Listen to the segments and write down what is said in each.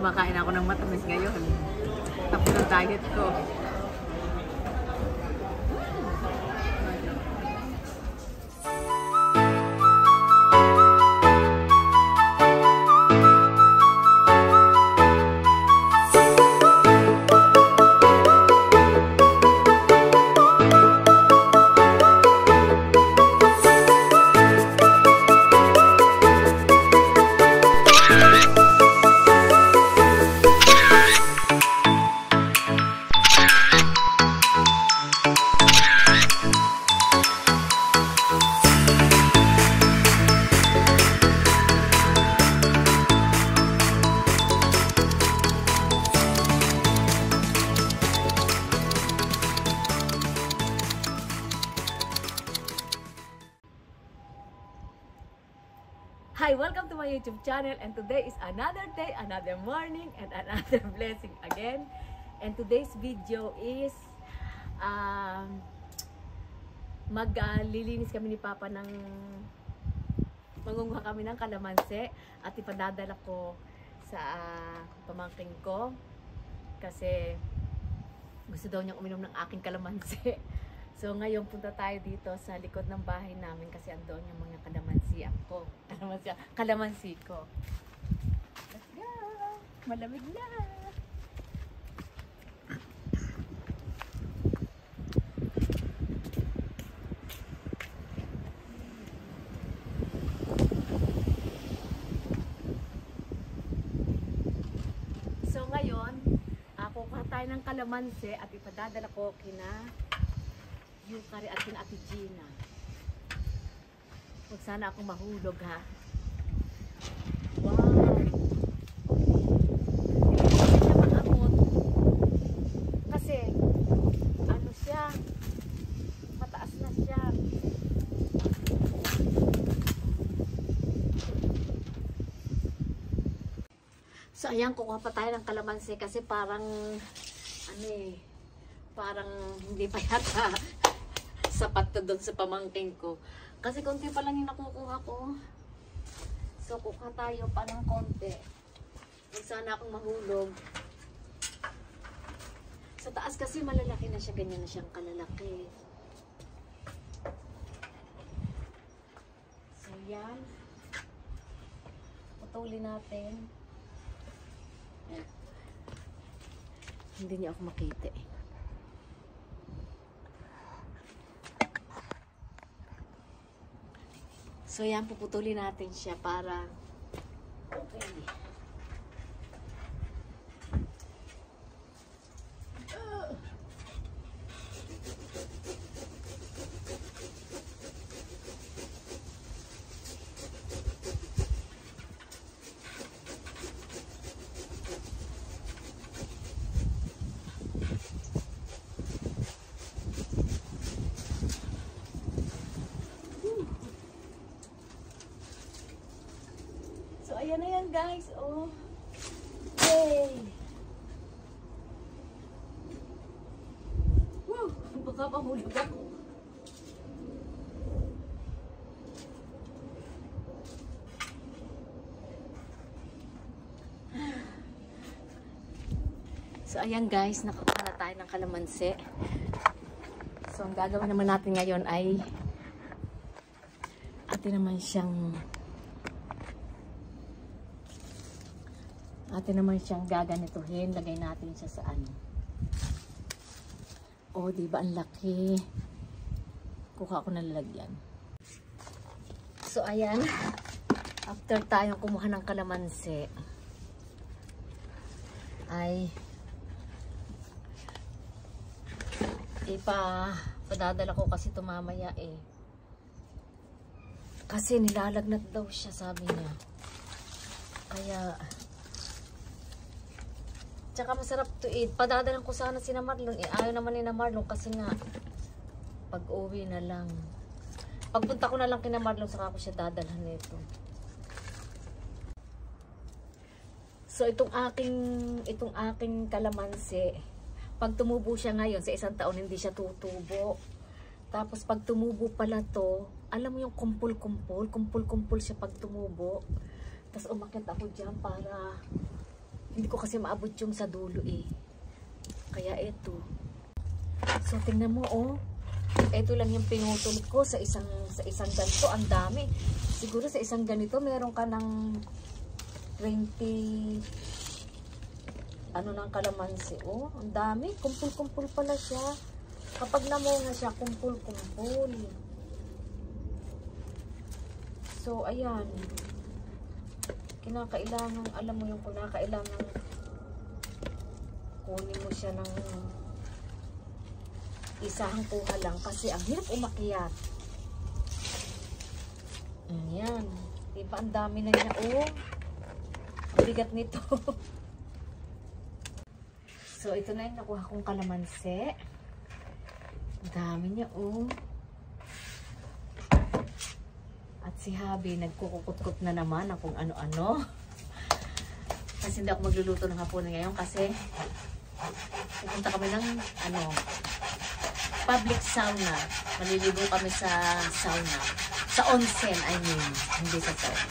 kumakain ako ng matamis ngayon. Tapos ng diet ko. Hi, welcome to my YouTube channel, and today is another day, another morning, and another blessing again. And today's video is maglilinis kami ni Papa ng mangunguha kami ng kalamansi at ipadadala ko sa pamangkin ko kasi gusto daw niyang uminom ng aking kalamansi. So ngayon punta tayo dito sa likod ng bahay namin kasi andoon yung mga kalamansi ko. Let's go! Malamig na! So ngayon, kukuha tayo ng kalamansi at ipadadala ko kina Yukari at kina Ate Gina. Huwag sana ako mahulog, ha. Wow! Hindi siya mag-abot. Kasi, ano siya, mataas na siya. So, ayan, kukuha pa tayo ng kalamansi kasi parang, parang hindi pa yata sapat na doon sa pamangking ko. Kasi konti pa lang yung nakukuha ko. So, kukuha tayo pa ng konti. Huwag sana akong mahulog. Sa taas kasi malalaki na siya. Ganyan na siyang kalalaki. So, yan. Putulin natin. Yan. Hindi niya ako makita eh. So yan, puputulin natin siya para okay. Ayan na yan, guys. Oh. Yay! Woo! Baka pahulog ako. So, ayan guys. Nakakuha na tayo ng kalamansi. So, ang gagawin naman natin ngayon ay atin naman siyang gaganituhin. Lagay natin siya sa ano. Oh, diba ang laki. Kuha ko ng lalagyan. So, ayan. After tayong kumuha ng kalamansi, ay padadala ko kasi tumamaya eh. Kasi nilalagnat daw siya, sabi niya. Kaya tsaka masarap to eat. Padadalan ko sana si Marlon. Ayaw naman ni Marlon kasi nga pag-uwi na lang. Pagpunta ko na lang kina Marlon, saka ko siya dadalhan nito. So itong aking kalamansi, pag tumubo siya ngayon sa isang taon hindi siya tutubo. Tapos pag tumubo pala to, alam mo yung kumpul-kumpul siya pag tumubo. Tapos umakyat ako diyan para Hindi ko kasi maabot yung sa dulo eh. Kaya ito. So tingnan mo oh. Ito lang yung pinutol ko sa isang ganito. Ang dami. Siguro sa isang ganito meron ka ng 20 ano ng kalamansi. Oh, ang dami. Kumpul-kumpul pala siya. Kapag namunga siya, kumpul-kumpul. So, ayan. Kinakailangan, alam mo yung kinakailangan kunin mo siya ng isang kuha lang kasi ang hirap umakyat. Ayan. Diba ang dami na niya. Oh, ang bigat nito. So, ito na yung nakuha kong kalamansi. Ang dami niya, oh. At si Habi, nagkukukot-kot na naman ng kung ano-ano. Kasi hindi ako magluluto ng hapunan ngayon kasi pupunta kami ng, public sauna. Maliligo kami sa sauna. Sa onsen, I mean. Hindi sa sauna.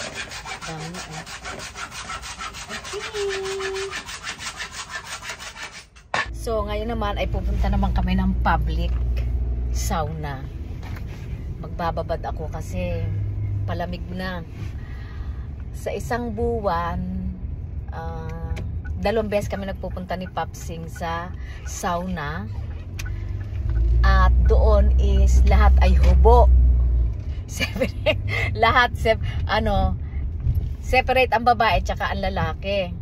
Dami niya, oh. Okay. So, ngayon naman ay pupunta naman kami ng public sauna. Magbababad ako kasi palamig na. Sa isang buwan, 2 beses kami nagpupunta ni Papsing sa sauna. At doon is lahat ay hubo. Lahat, separate ang babae tsaka ang lalaki.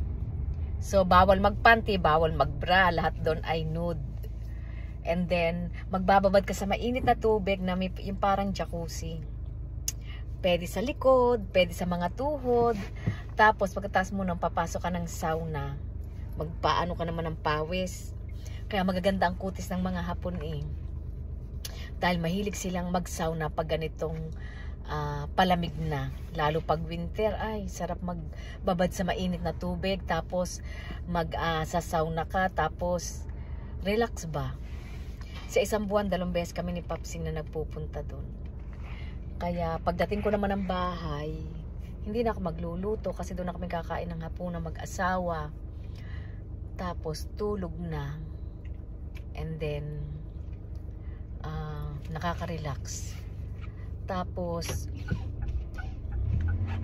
So, bawal magpanty, bawal magbra. Lahat doon ay nude. And then, magbababad ka sa mainit na tubig na may, yung parang jacuzzi. Pwede sa likod, pwede sa mga tuhod. Tapos, pagkatapos mo nang papasok ka ng sauna, magpaano ka naman ng pawis. Kaya magaganda ang kutis ng mga Hapon eh. Dahil mahilig silang mag-sauna pag ganitong palamig na. Lalo pag winter, ay sarap magbabad sa mainit na tubig. Tapos sa sauna ka. Tapos relax ba. Sa isang buwan, 2 beses kami ni Papsing na nagpupunta doon. Kaya pagdating ko naman ng bahay, hindi na ako magluluto kasi doon na kami kakain ng hapunan mag-asawa. Tapos tulog na. And then nakaka-relax. Tapos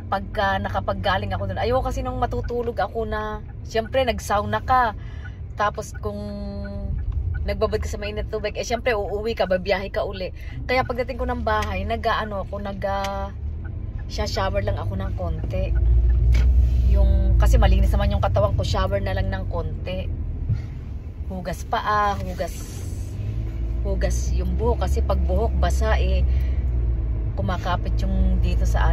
pagka nakapaggaling ako doon, ayoko kasi nung matutulog ako na, siyempre nag-sauna ka. Tapos kung nagbabad ka sa mainit tubig, eh siyempre uuwi ka, babiyahe ka uli. Kaya pagdating ko ng bahay, shower lang ako ng konti. Kasi malinis naman yung katawan ko, shower na lang ng konti. Hugas paa, hugas yung buhok. Kasi pag buhok basa eh, kumakapit yung dito sa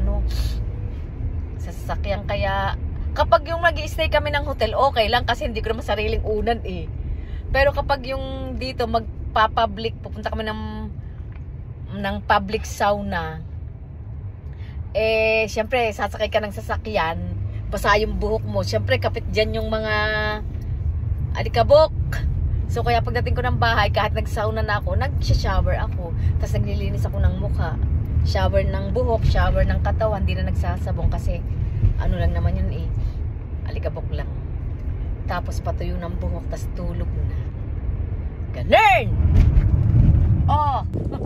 sa sasakyan. Kaya kapag yung mag-i-stay kami ng hotel, okay lang kasi hindi ko naman sariling unan eh. Pero kapag yung dito magpa-public, pupunta kami ng public sauna, eh syempre sasakay ka ng sasakyan, basa yung buhok mo, syempre kapit dyan yung mga alikabok. So kaya pagdating ko ng bahay, kahit nag-sauna na ako, nag-shower ako, tapos naglilinis ako ng mukha, shower ng buhok, shower ng katawan, hindi na nagsasabong kasi ano lang naman yun eh, alikabok lang. Tapos patuyo ng buhok, tapos tulog na. Ganun! Oh! So,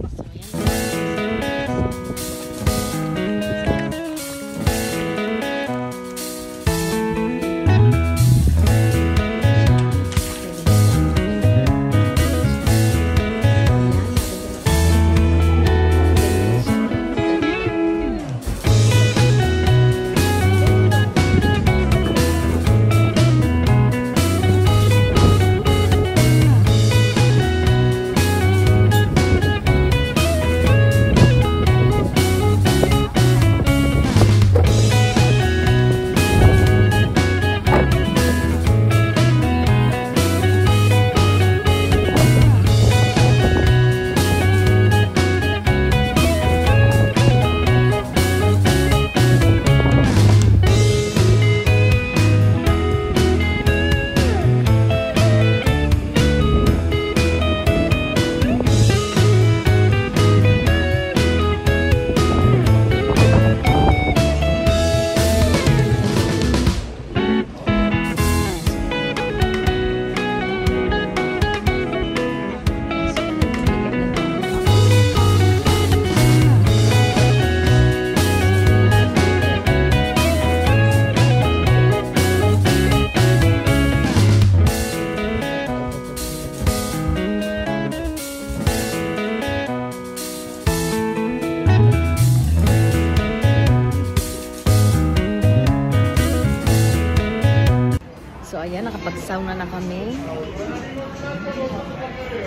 nakapag-sauna na kami.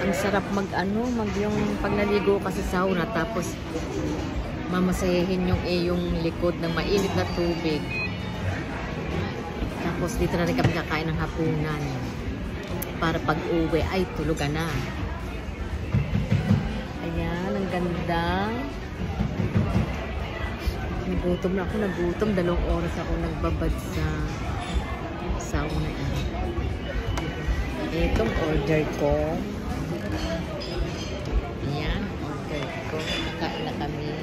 Ang sarap mag yung pag naligo ka sa sauna tapos mamasayahin yung iyong likod ng mainit na tubig. Tapos dito na rin kami kakain ng hapunan. Para pag uwi ay tulugan na. Ayan, ang ganda. Nagutom na ako, nagutom. 2 oras ako nagbabad sa sauna. Itong order ko. Ayan, order ko. Kakain na kami.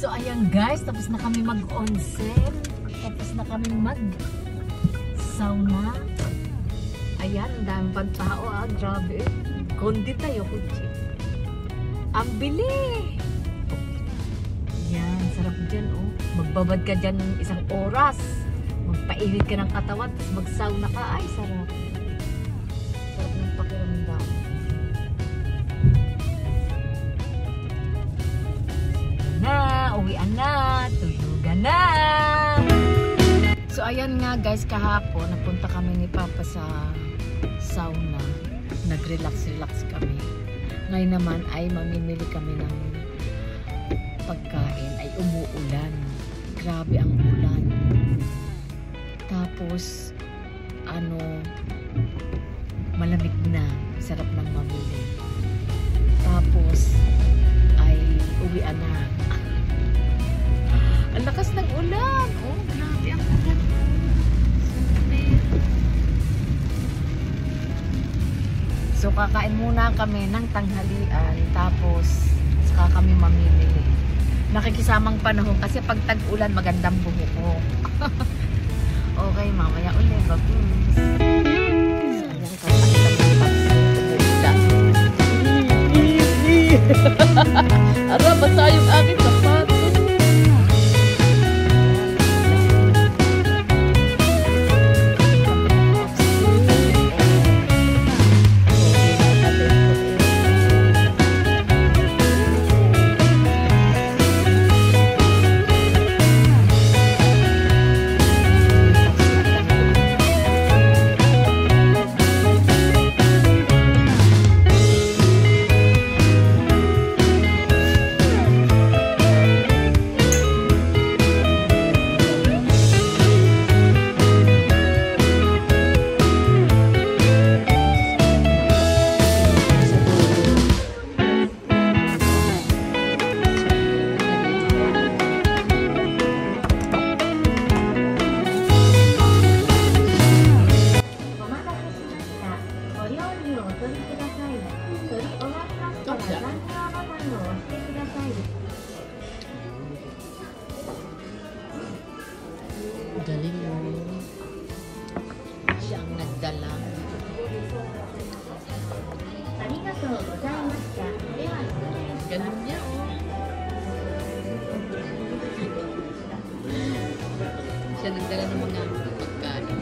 So ayan guys, tapos na kami mag-onsen. Tapos na kami mag-sauna. Ayan, ang daming pang tao grabe. Kundi tayo, kutsi. Ang bili! Yan, sarap dyan Magbabad ka dyan 1 oras. Magpainit ka ng katawan, tapos mag-sauna ka. Ay, sarap. Sarap ng pakiramdam. Uwian na, tulugan na. So ayan nga guys, kahapon napunta kami ni Papa sa sauna. Nag-relax kami. Ngayon naman ay mamimili kami ng pagkain. Ay umuulan. Grabe ang ulan. Tapos malamig na. Sarap ng mamili. Tapos ay uwian na. Ang lakas ng ulan. Grabe ang ulan. So, kakain muna kami ng tanghalian. Tapos, saka kami mamimili. Nakikisamang panahon kasi pag tag-ulan, magandang buhok ko. Okay, mamaya ulit. Bagus. So, ayan, kakain kami ng Ara, basta yung aking sapat. Galing mo. Siya ang nagdala. Galing niya, Siya nagdala ng mga pagkain.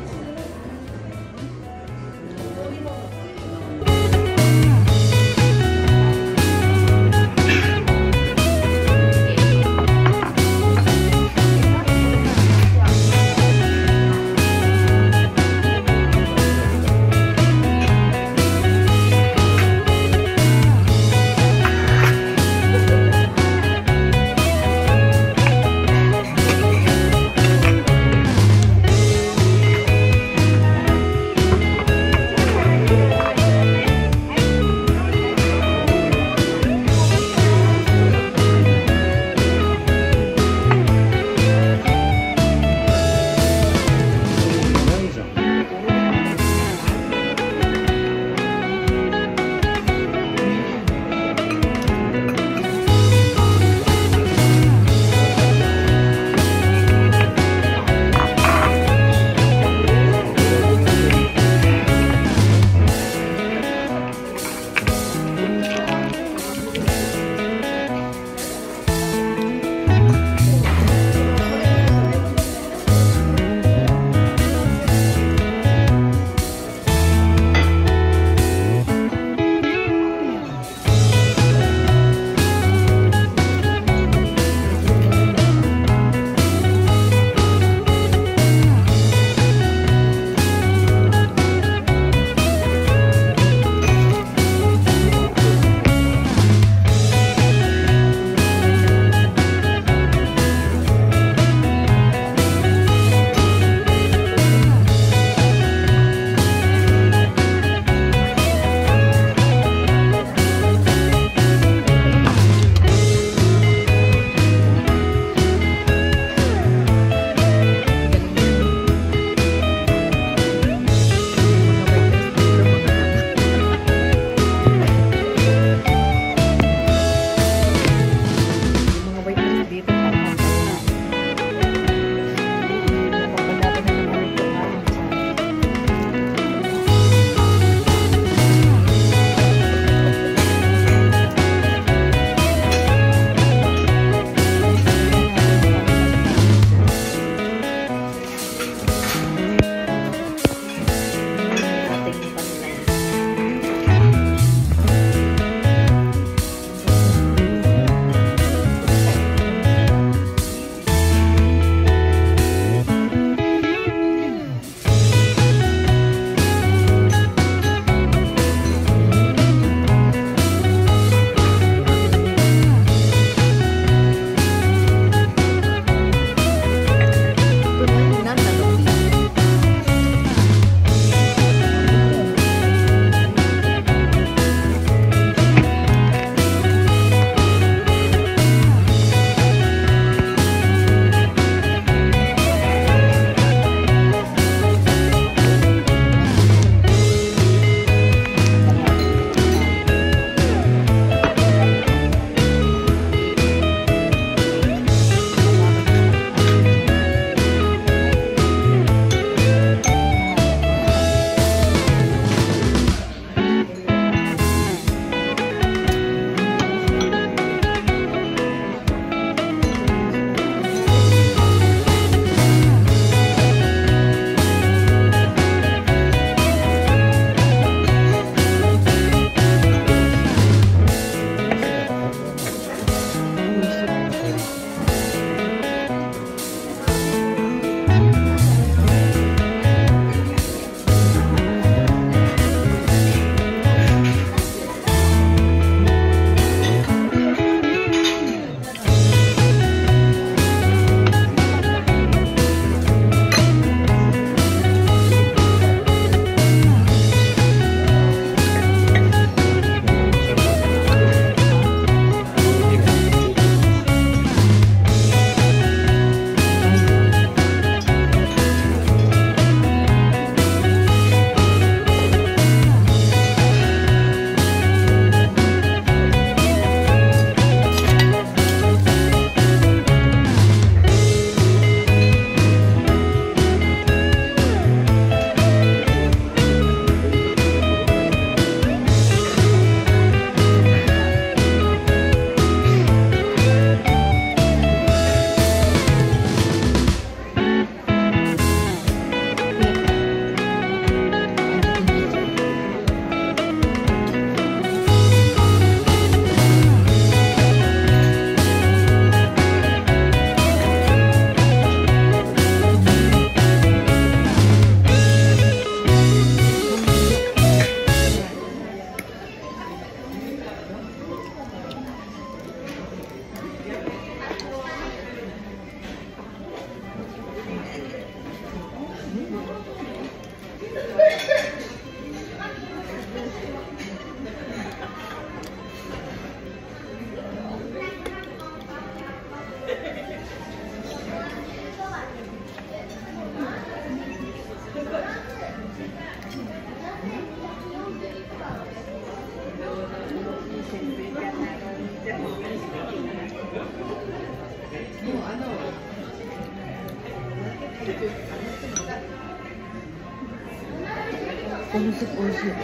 Usip-usip.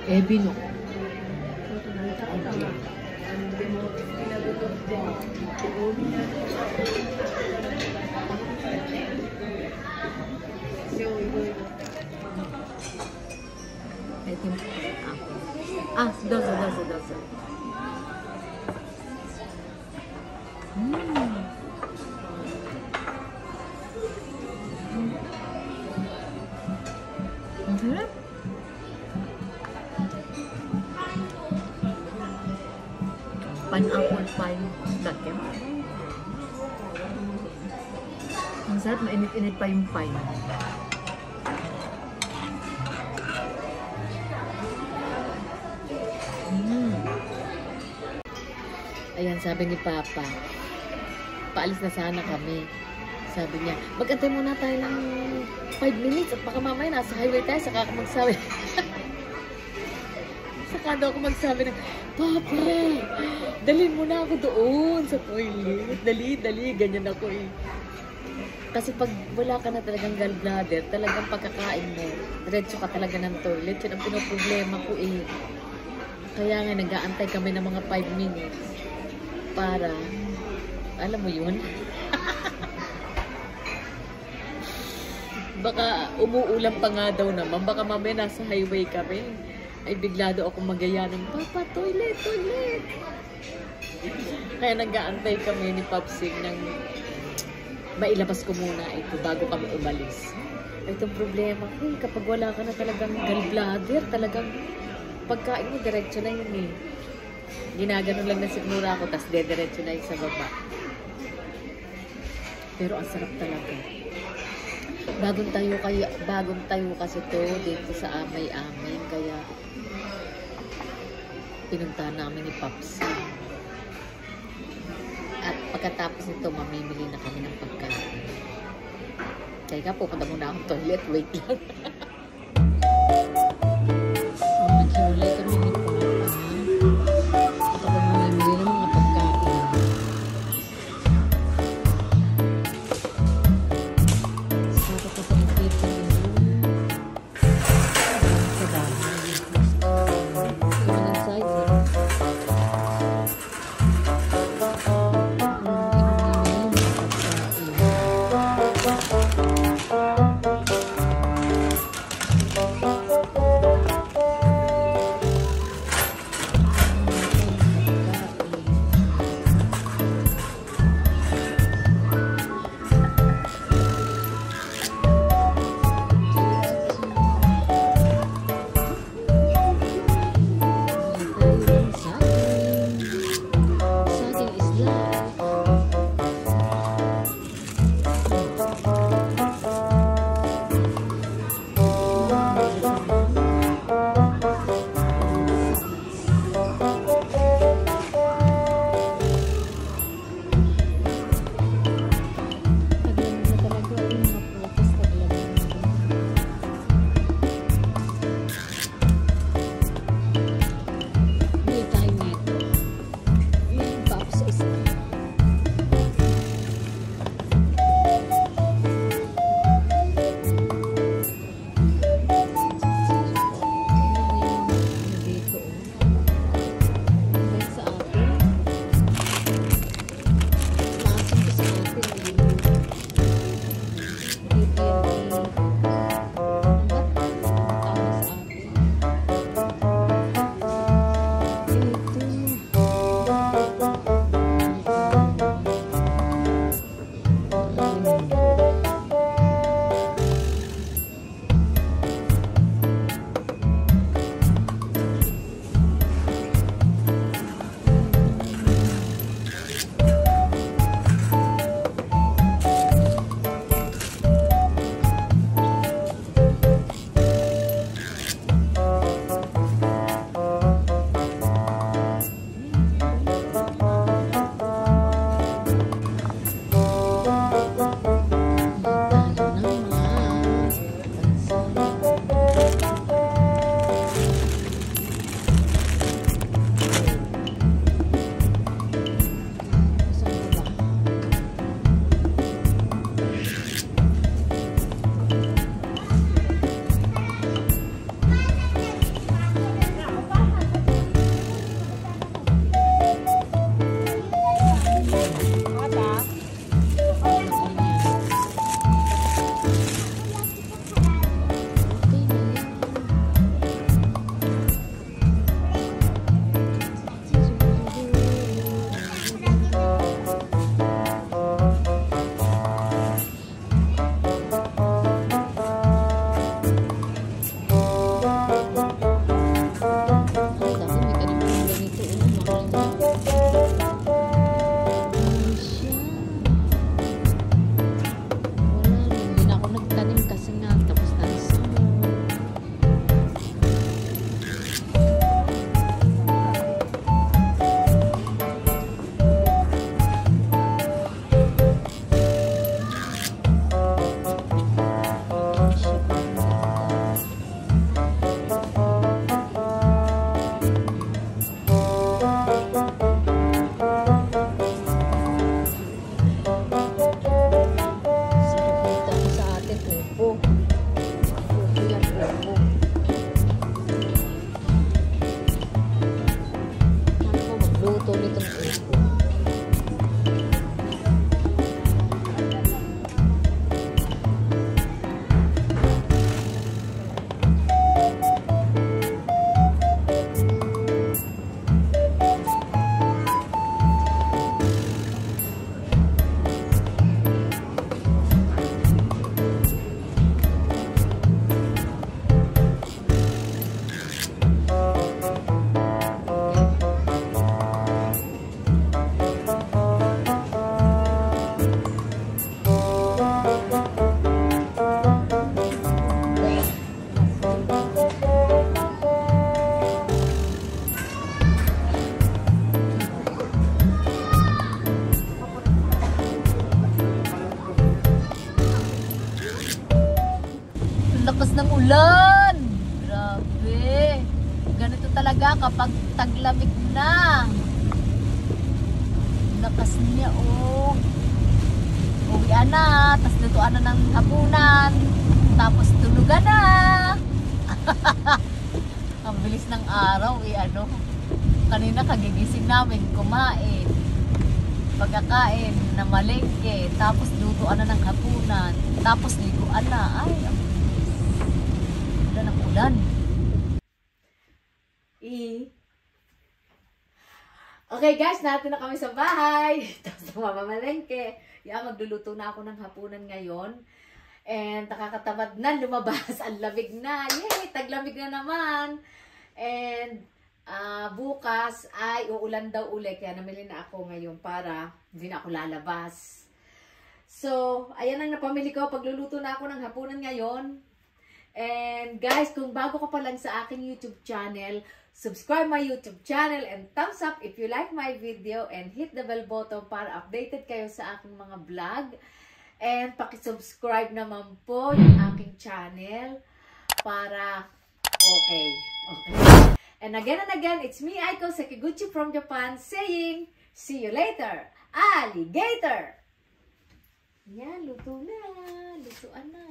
Ebino. Dozo. Pineapple pie dati. Ang sarap, mainit-init pa yung pie. Ayan, sabi ni Papa, paalis na sana kami. Sabi niya, mag-antay muna tayo ng 5 minutes at baka mamaya nasa highway tayo, saka ako magsabi. Saka daw ako magsabi ng, Papa, dalhin mo na ako doon sa toilet. Dali, ganyan ako eh. Kasi pag wala ka na talagang gallbladder, talagang pagkakain mo, diretso ka talaga ng toilet. Yun ang pinoproblema ko eh. Kaya nga, nag-aantay kami ng mga 5 minutes para, alam mo yun? Baka umuulan pa nga daw naman. Baka mamaya nasa highway kami. Ay bigla daw ako magaya ng, Papa, toilet! Kaya nag-aantay kami ni Popsig ng mailabas ko muna ito bago kami umalis. Itong problema ko, kapag wala ka na talagang gallbladder, talagang pagkain mo, diretso na yun eh. Ginaganon lang na sigmura ako, tas diretso na yun sa baba. Pero ang sarap talaga. Bagong tayo kasi to dito sa amay-amay, kaya pinuntahan namin ni Pops. At pagkatapos nito, mamimili na kami ng pagkain. Kaya pupunta muna akong toilet, wait lang. Mag-hiwalay kami ni Papa. At ako mamimili ng mga pagkain. Sarap ko sa nakita niyo. Sa dahil. Kaya ng size eh. Yan! Grabe! Ganito talaga kapag taglamig na. Lakas niya, oh. Uwian na, tapos lutuan na ng hapunan, tapos tulugan na. Ang bilis ng araw, kanina kagigising namin, kumain. Pagkakain na malengke, tapos lutuan na ng hapunan, tapos liguan na. Ay, ang bilis. Ulan ang ulan. Okay guys, natin na kami sa bahay. Tapos mamamalengke. Magluluto na ako ng hapunan ngayon. And nakakatamad na lumabas. Ang lamig na. Yay! Taglamig na naman. And bukas ay uulan daw ulit. Kaya namili na ako ngayon para hindi na ako lalabas. So, ayan ang napamili ko. Pagluluto na ako ng hapunan ngayon. And guys, kung bago ka pa lang sa aking YouTube channel, subscribe my YouTube channel and thumbs up if you like my video and hit the bell button para updated kayo sa aking mga vlog. And pakisubscribe naman po yung aking channel para okay. And again, it's me, Aiko Sekiguchi from Japan saying, see you later, alligator! Yan, luto na. Lutuan na.